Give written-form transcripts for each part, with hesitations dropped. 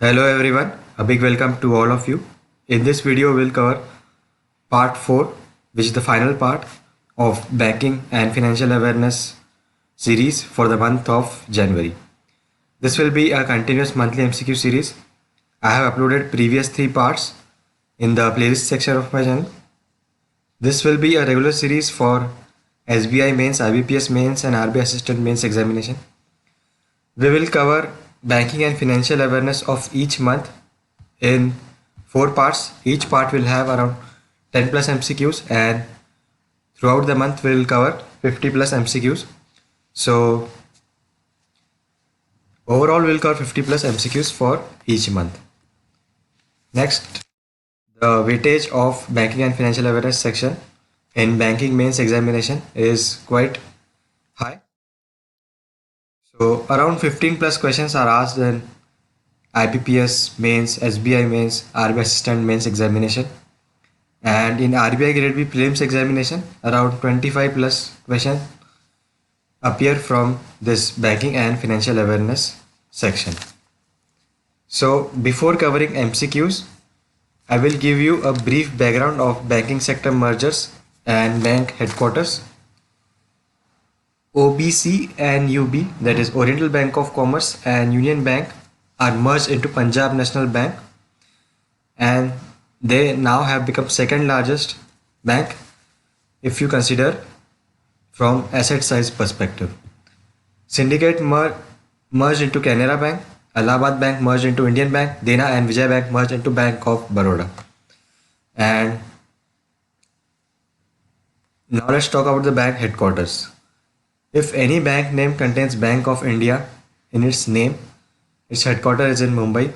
Hello everyone, a big welcome to all of you. In this video, we'll cover part 4, which is the final part of banking and financial awareness series for the month of January. This will be a continuous monthly MCQ series. I have uploaded previous 3 parts in the playlist section of my channel. This will be a regular series for SBI mains, IBPS mains and RBI assistant mains examination. We will cover banking and financial awareness of each month in 4 parts. Each part will have around 10 plus MCQs, and throughout the month we will cover 50 plus MCQs. So overall we'll cover 50 plus MCQs for each month. Next, the weightage of banking and financial awareness section in banking mains examination is quite high. So around 15 plus questions are asked in IBPS mains, SBI mains, RBI assistant mains examination, and in RBI grade B prelims examination around 25 plus questions appear from this banking and financial awareness section. So before covering MCQs, I will give you a brief background of banking sector mergers and bank headquarters. OBC and UB, that is Oriental Bank of Commerce and Union Bank, are merged into Punjab National Bank, and they now have become second largest bank if you consider from asset size perspective. Syndicate merged into Canara Bank, Allahabad Bank merged into Indian Bank, Dena and Vijay Bank merged into Bank of Baroda. And now let's talk about the bank headquarters. If any bank name contains Bank of India in its name, its headquarters is in Mumbai,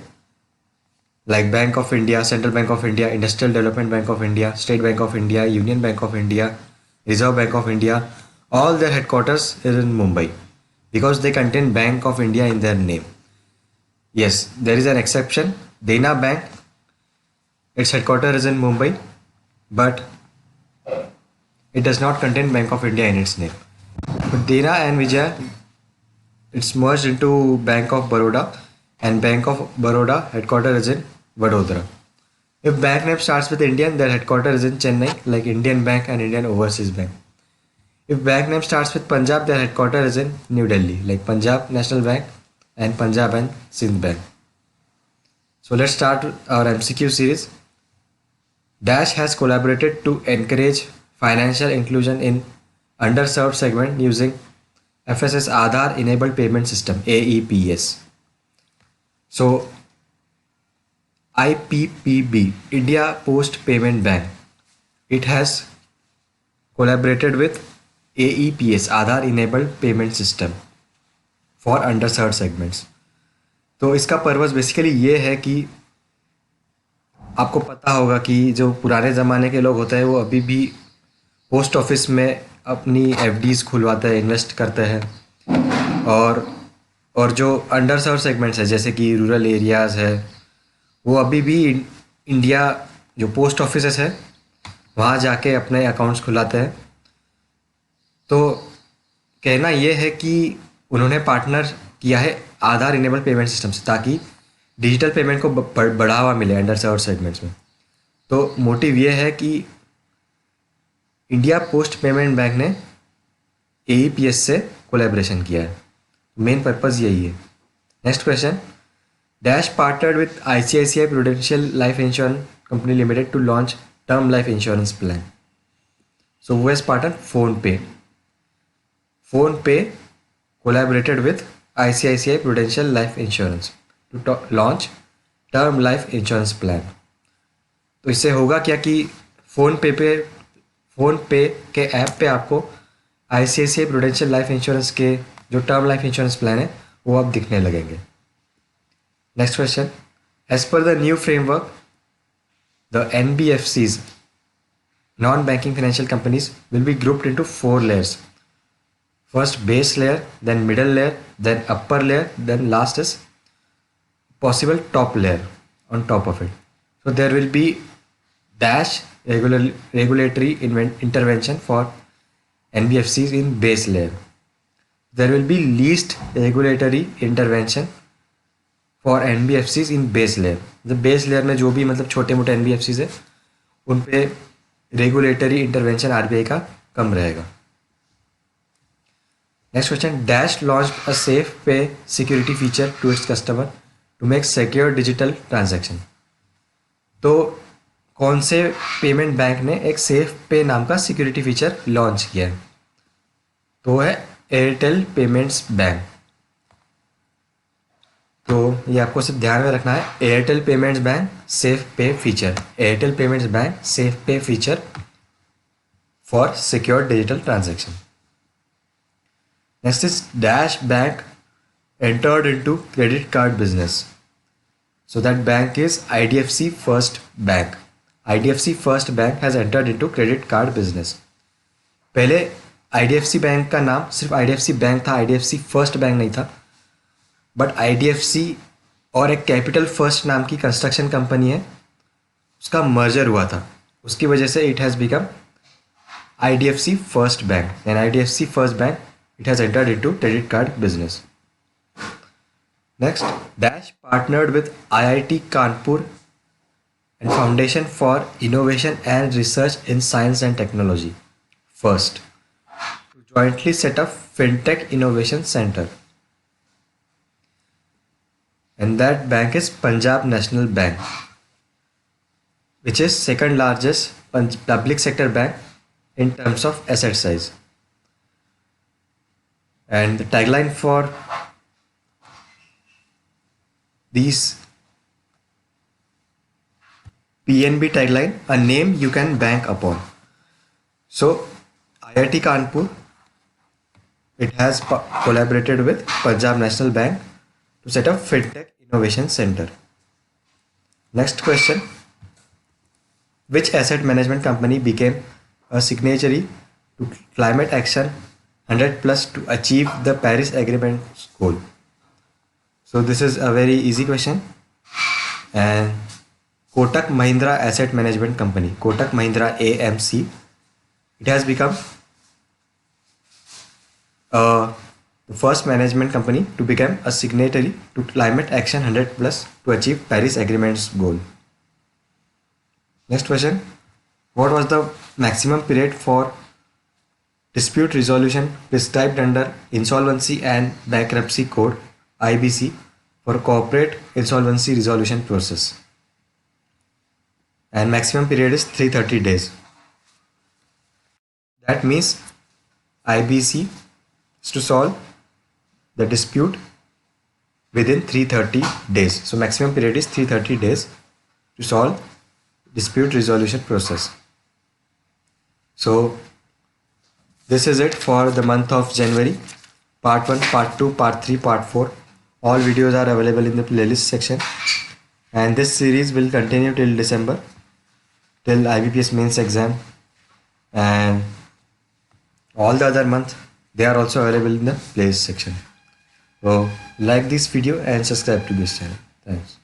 like Bank of India, Central Bank of India, Industrial Development Bank of India, State Bank of India, Union Bank of India, Reserve Bank of India. All their headquarters is in Mumbai because they contain Bank of India in their name. Yes, there is an exception. Dena Bank, its headquarters is in Mumbai, but it does not contain Bank of India in its name. But Dena and Vijay, it's merged into Bank of Baroda, and Bank of Baroda headquarters is in Vadodara. If bank name starts with Indian, their headquarters is in Chennai, like Indian Bank and Indian Overseas Bank. If bank name starts with Punjab, their headquarters is in New Delhi, like Punjab National Bank and Punjab and Sindh Bank. So let's start our MCQ series. Dash has collaborated to encourage financial inclusion in underserved segment using FSS Aadhaar enabled payment system, AEPS. So IPPB, India Post Payment Bank, it has collaborated with AEPS, Aadhaar enabled payment system for underserved segments. तो इसका purpose basically ये है कि आपको पता होगा कि जो पुराने ज़माने के लोग होते हैं वो अभी भी पोस्ट ऑफिस में अपनी एफडीज खुलवाते हैं, इन्वेस्ट करते हैं, और जो अंडर सर्व सेगमेंट्स है जैसे कि रूरल एरियाज़ है, वो अभी भी इंडिया जो पोस्ट ऑफिस है वहाँ जाके अपने अकाउंट्स खुलाते हैं. तो कहना ये है कि उन्होंने पार्टनर किया है आधार इनेबल पेमेंट सिस्टम से ताकि डिजिटल पेमेंट को बढ़ावा मिले अंडर सर्व सेगमेंट्स में. तो मोटिव ये है कि इंडिया पोस्ट पेमेंट बैंक ने AEPS से कोलैबोरेशन किया है. मेन पर्पस यही है. Next question. Dash partnered with ICICI Prudential Life Insurance Company Limited to launch term life insurance plan. So who has partner? PhonePe. PhonePe collaborated with ICICI Prudential Life Insurance to launch term life insurance plan. तो इससे होगा क्या कि phone पे के app पे आपको ICICI Prudential Life Insurance के जो टर्म लाइफ इंश्योरेंस प्लान है वो अब दिखने लगेंगे. Next question. As per the new framework the NBFCs, non banking financial companies, will be grouped into 4 layers. First base layer, then middle layer, then upper layer, then last is possible top layer on top of it. So there will be dash regulatory intervention for NBFCs in base layer. There will be least regulatory intervention for NBFCs in base layer. जब base layer में जो भी मतलब छोटे मोटे NBFCs है उन पे रेगुलेटरी इंटरवेंशन RBI का कम रहेगा। Next question, dash launch a safe pay security feature to its customer to make secure digital transaction. तो कौन से पेमेंट बैंक ने एक सेफ पे नाम का सिक्योरिटी फीचर लॉन्च किया है? तो है एयरटेल पेमेंट्स बैंक। तो ये आपको सिर्फ ध्यान में रखना है, Airtel Payments Bank Safe Pay feature, Airtel Payments Bank Safe Pay feature for secure digital transaction. Next is dash bank entered into credit card business. So that bank is IDFC First Bank. IDFC First Bank has entered into credit card business. पहले IDFC bank का नाम सिर्फ IDFC bank था, IDFC First Bank नहीं था। But IDFC और एक capital first नाम की कंस्ट्रक्शन कंपनी है, उसका मर्जर हुआ था, उसकी वजह से it has become IDFC First Bank. And IDFC First Bank, it has entered into credit card business. Next, Dash partnered with IIT Kanpur and Foundation for Innovation and Research in Science and Technology first to jointly set up FinTech Innovation Center. And that bank is Punjab National Bank, which is second largest public sector bank in terms of asset size. And the tagline for these PNB tagline, a name you can bank upon. So IIT Kanpur, it has collaborated with Punjab National Bank to set up FinTech Innovation Center. Next question, which asset management company became a signatory to Climate Action 100 Plus to achieve the Paris Agreement's goal? So this is a very easy question, and Kotak Mahindra Asset Management Company, Kotak Mahindra AMC, it has become the first management company to become a signatory to Climate Action 100 Plus to achieve Paris Agreement's goal. Next question, what was the maximum period for dispute resolution prescribed under Insolvency and Bankruptcy Code IBC for corporate insolvency resolution process? And maximum period is 330 days. That means IBC is to solve the dispute within 330 days. So maximum period is 330 days to solve dispute resolution process. So this is it for the month of January. Part 1, Part 2, Part 3, Part 4. All videos are available in the playlist section. And this series will continue till December, till IBPS mains exam. And all the other months, they are also available in the playlist section. So like this video and subscribe to this channel. Thanks.